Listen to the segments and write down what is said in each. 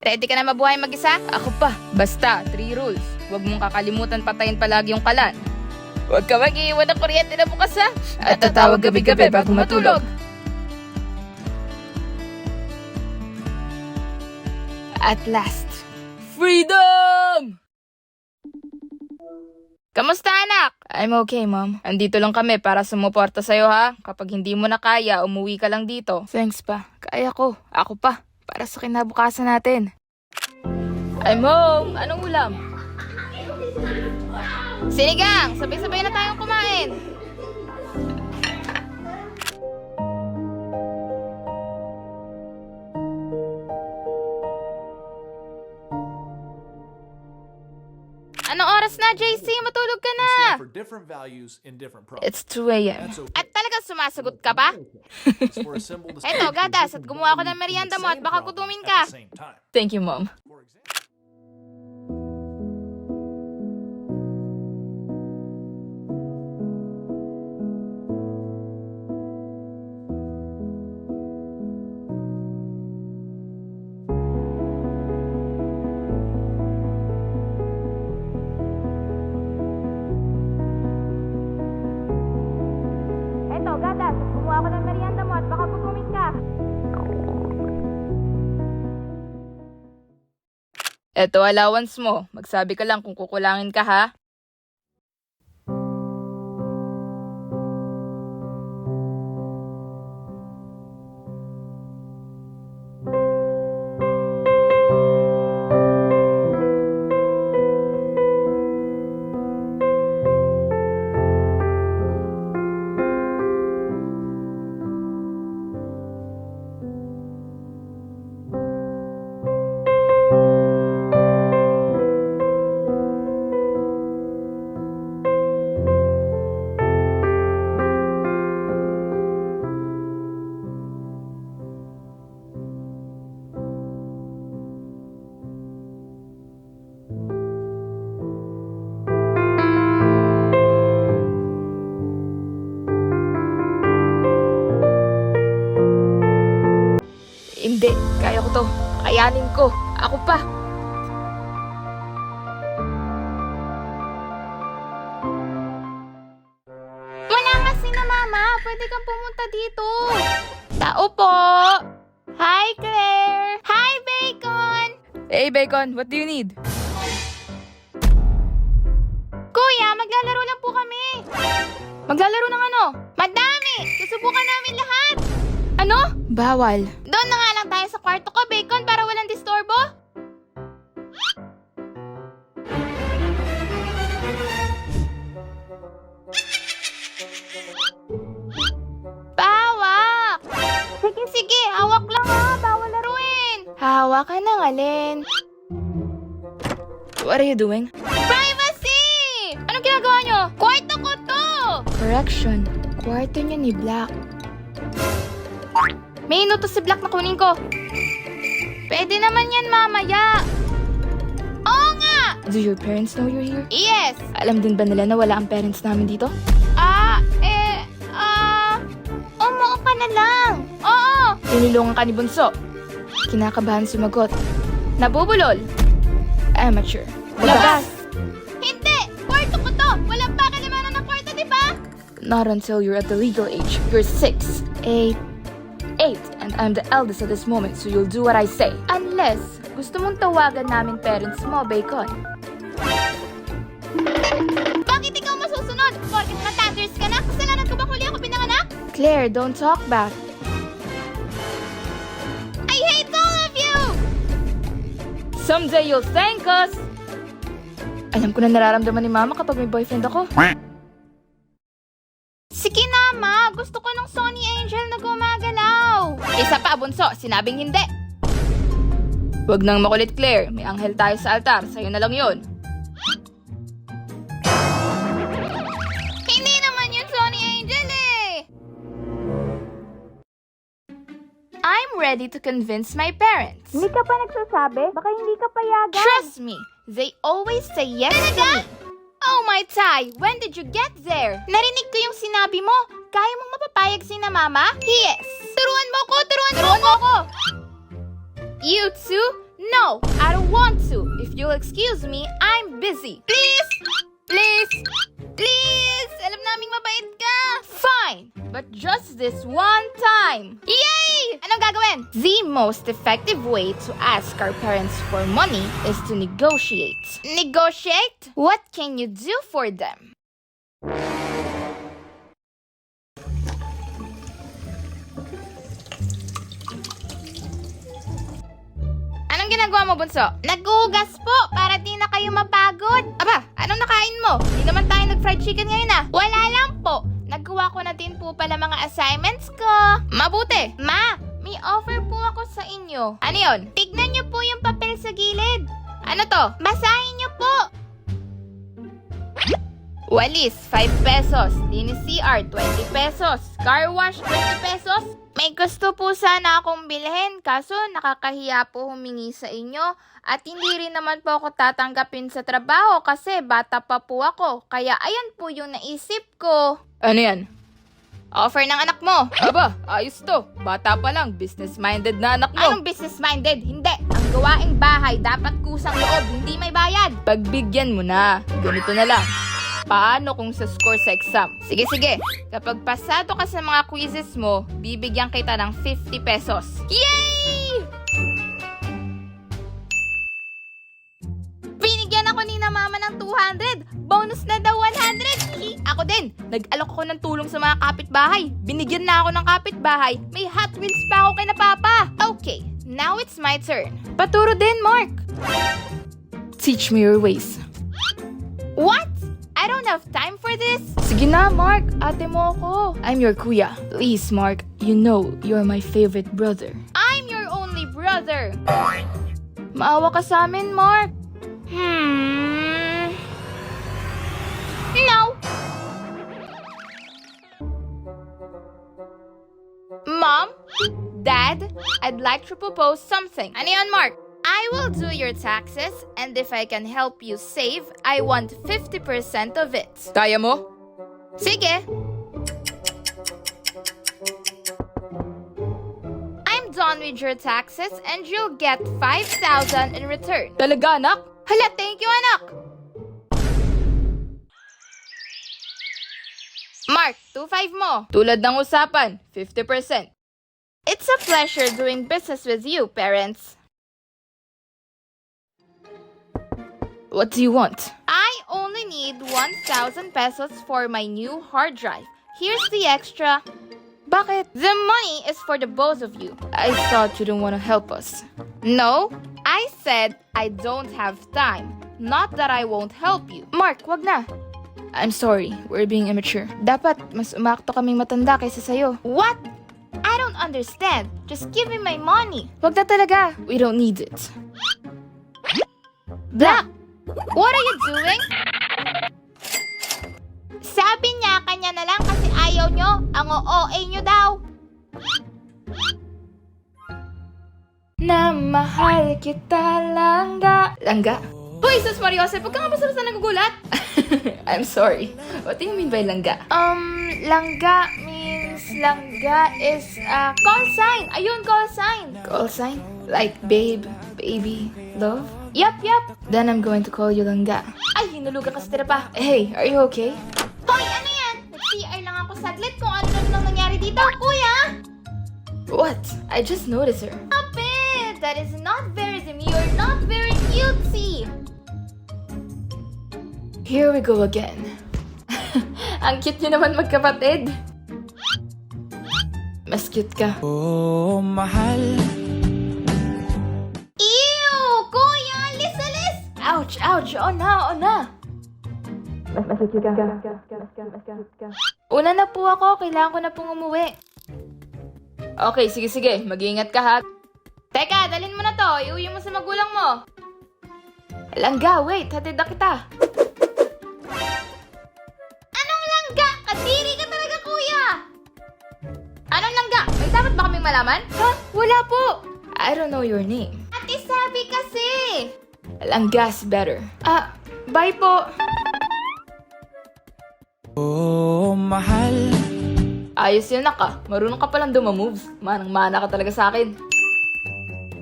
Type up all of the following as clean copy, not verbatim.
Ready ka na mabuhay mag-isa? Ako pa. Basta, 3 rules. Huwag mong kakalimutan patayin palagi yung kalan. Huwag ka mag-iwan ng kuryente na bukas ha. At tatawag gabi-gabi bago matulog. At last. Freedom! Kamusta anak? I'm okay, Mom. Andito lang kami para sumuporta sa'yo, ha? Kapag hindi mo na kaya, umuwi ka lang dito. Thanks pa. Kaya ko. Ako pa. Para sa kinabukasan natin. I'm home! Anong ulam? Sinigang! Sabay-sabay na tayong kumain. Anong oras na, JC? Matulog ka na! For different values in different products. It's 2 a.m. That's okay. At talagang sumasagot ka pa? It's for a symbol to Eto, gatas at gumawa ko ng merienda mo at baka gutumin ka. At the same time. Thank you, Mom. For example, Eto, gatas at gumawa ko ng merienda mo at baka gutumin ka. Eto allowance mo. Magsabi ka lang kung kukulangin ka, ha? Hindi. Kaya ko to. Kayanin ko. Ako pa. Wala kasi na mama. Pwede kang pumunta dito. Tao po. Hi, Claire. Hi, Bacon. Hey, Bacon. What do you need? Kuya, maglalaro lang po kami. Maglalaro ng ano? Madami. Susubukan namin lahat. Ano? Bawal. Doon na nga lang tayo sa kwarto ko, Bacon, para walang disturbo. Bawak! Sige, sige. Hawak lang ha. Bawal laruin. Hawakan ng alin. What are you doing? Privacy! Anong ginagawa nyo? Kwarto ko to! Correction. Kwarto niya ni Black. May inutos si Black na kunin ko. Pwede naman yan mamaya. Oo nga! Do your parents know you're here? Yes! Alam din ba nila na wala ang parents namin dito? Umuo ka na lang. Oo! Tinulungan ka ni Bunso. Kinakabahan sumagot. Nabubulol. Amateur. Labas! Hindi! Kwarto ko to! Walang pakilamanan ng kwarto, di ba? Not until you're at the legal age. You're 6, 8, and I'm the eldest at this moment, so you'll do what I say. Unless, gusto mong tawagan namin parents mo, Bacon. Bakit ikaw masusunod? Porket matatters ka na? Kasalanan ko ba huli ako pinanganak? Claire, don't talk back. I hate all of you! Someday you'll thank us! Alam ko na nararamdaman ni Mama kapag may boyfriend ako. Sige na, Ma. Gusto ko ng Sony Angel na gumagalaw. Isa pa, Bunso. Sinabing hindi. Huwag nang makulit, Claire. May anghel tayo sa altar. Sa'yo na lang yun. Hindi naman yun Sony Angel eh. I'm ready to convince my parents. Hindi ka pa nagsasabi? Baka hindi ka payagan. Trust me, they always say yes to me. Oh my Ty, when did you get there? Narinig ko yung sinabi mo. Kaya mong mapapayag si na mama? Yes. Turuan mo ko, turuan mo ko. You two, No, I don't want to. If you'll excuse me, I'm busy. Please! Please! Please! Alam naming mabait ka! Fine! But just this one time. Yay! Anong gagawin? The most effective way to ask our parents for money is to negotiate. Negotiate? What can you do for them? Anong ginagawa mo, Bunso? Naghuhugas po para di na kayo mapagod. Aba, anong nakain mo? Hindi naman tayo nag-fried chicken ngayon ah. Wala lang po. Nagawa ko na din po pala mga assignments ko. Mabuti. Ma, may offer po ako sa inyo. Ano yon? Tignan niyo po yung papel sa gilid. Ano to? Basahin niyo po. Walis, 5 pesos. Linis CR, 20 pesos. Car wash, 20 pesos. May gusto po sana akong bilhin, kaso nakakahiya po humingi sa inyo. At hindi rin naman po ako tatanggapin sa trabaho kasi bata pa po ako. Kaya ayan po yung naisip ko. Ano yan? Offer ng anak mo. Aba, ayos to. Bata pa lang, business-minded na anak mo. Anong business-minded? Hindi. Ang gawaing bahay dapat kusang loob, hindi may bayad. Pagbigyan mo na. Ganito na lang. Paano kung sa score sa exam? Sige, sige. Kapag pasado ka sa mga quizzes mo, bibigyan kita ng 50 pesos. Yay! Binigyan ako ni na mama ng 200. Bonus na daw 100. Ako din. Nag-alok ako ng tulong sa mga kapitbahay. Binigyan na ako ng kapitbahay. May Hot Wheels pa ako kay na papa. Okay, now it's my turn. Paturo din, Mark. Teach me your ways. What? I don't have time for this. Sige na, Mark. Ate mo ako. I'm your kuya. Please, Mark. You know you're my favorite brother. I'm your only brother. Maawa ka sa amin, Mark. No. Mom? Dad? I'd like to propose something. Ano yun, Mark? I will do your taxes, and if I can help you save, I want 50% of it. Kaya mo? Sige. I'm done with your taxes, and you'll get 5,000 in return. Talaga, anak? Hala, thank you, anak. Mark, 2.5 mo. Tulad ng usapan, 50%. It's a pleasure doing business with you, parents. What do you want? I only need 1,000 pesos for my new hard drive. Here's the extra. Bakit? The money is for the both of you. I thought you didn't want to help us. No, I said I don't have time. Not that I won't help you. Mark, wag na. I'm sorry, we're being immature. Dapat mas umakto kaming matanda kaysa sa'yo. What? I don't understand. Just give me my money. Wag na talaga. We don't need it. Black, what are you doing? Sabi niya kanya na lang kasi ayaw nyo. Ang OA nyo daw. Na mahal kita, langga. Langga? Hoy, sus Mariose, huwag ka nga basta nagugulat. I'm sorry. What do you mean by langga? Langga means langga is call sign. Ayun, call sign. Call sign? Like babe, baby, love? Yup. Then I'm going to call you langga. Ay, hinulugan ka sa tira pa. Hey, are you okay? Hoy, ano yan? Nag-CR lang ako saglit kung ano nang nangyari dito. Kuya! What? I just noticed her. Ape, that is not very demure, not very cutesy. Here we go again. Ang cute nyo naman magkapatid. Mas cute ka. Oh, mahal. Ew! Kuya, alis! Ouch! Oo na! Mas cute ka. Una na po ako, kailangan ko na pong umuwi. Okay, sige. Mag-iingat ka ha. Teka, dalhin mo na to. Iuwi mo sa magulang mo. Langga, wait. Hatid na kita. Anong langga? Kadiri ka talaga, kuya! Anong langga? May dapat ba kaming malaman? Ha? Wala po. I don't know your name. Ate, sabi kasi. Langga's better. Bye po. Oh, mahal. Ayos yun, anak. Marunong ka palang dumamoves. Manang-mana ka talaga sa akin.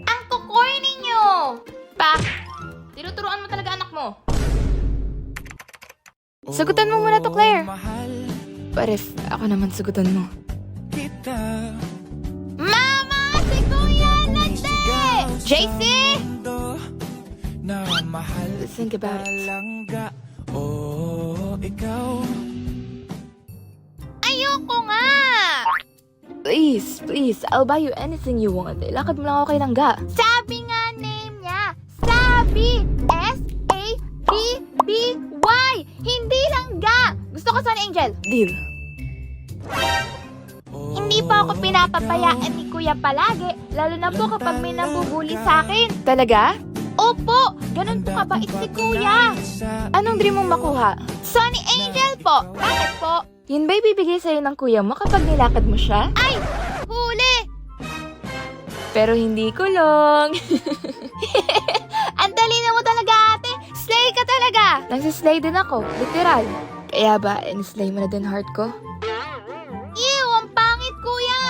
Ang kukorny nyo! Tinuturuan mo talaga anak mo. Sagutan mo muna to, Claire. Mahal But if ako naman sagutan mo. kita. Mama! Si Kuya Nande! JC! Mundo na mahal Think about it. langga. Oh, ikaw. Ayoko nga! Please, please, I'll buy you anything you want. Ilakad mo lang ako kay Langga. Sabi nga name niya. Sabi! S-A-B-B-Y! Hindi lang ga! Gusto ko Sunny Angel. Deal. Hindi pa ako pinapapayaan ni Kuya palagi, lalo na po kapag may nambubuli sa akin. Talaga? Opo, ganun po kabait si Kuya. Anong dream mong makuha? Sunny Angel po. Bakit po? Yun ba'y bibigay sa'yo ng kuya mo kapag nilakad mo siya? Ay! Huli! Pero hindi kulong. Ang dali na mo talaga, ate. Slay ka talaga. Nagsislay din ako, literal. Kaya ba, in-slay mo na din heart ko? Ew, ang pangit, Kuya.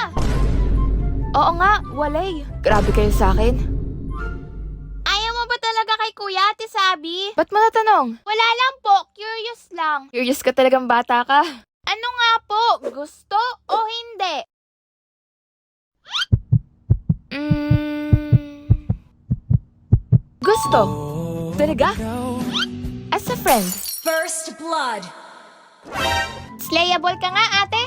Oo nga, walay. Grabe kayo sa akin. Ayaw mo ba talaga kay Kuya, ate Sabi? Ba't mo natanong? Wala lang po, curious lang. Curious ka talagang bata ka. Ano nga po, gusto o hindi? Gusto. Talaga? Ikaw. As a friend. First blood. Slayable ka nga, ate.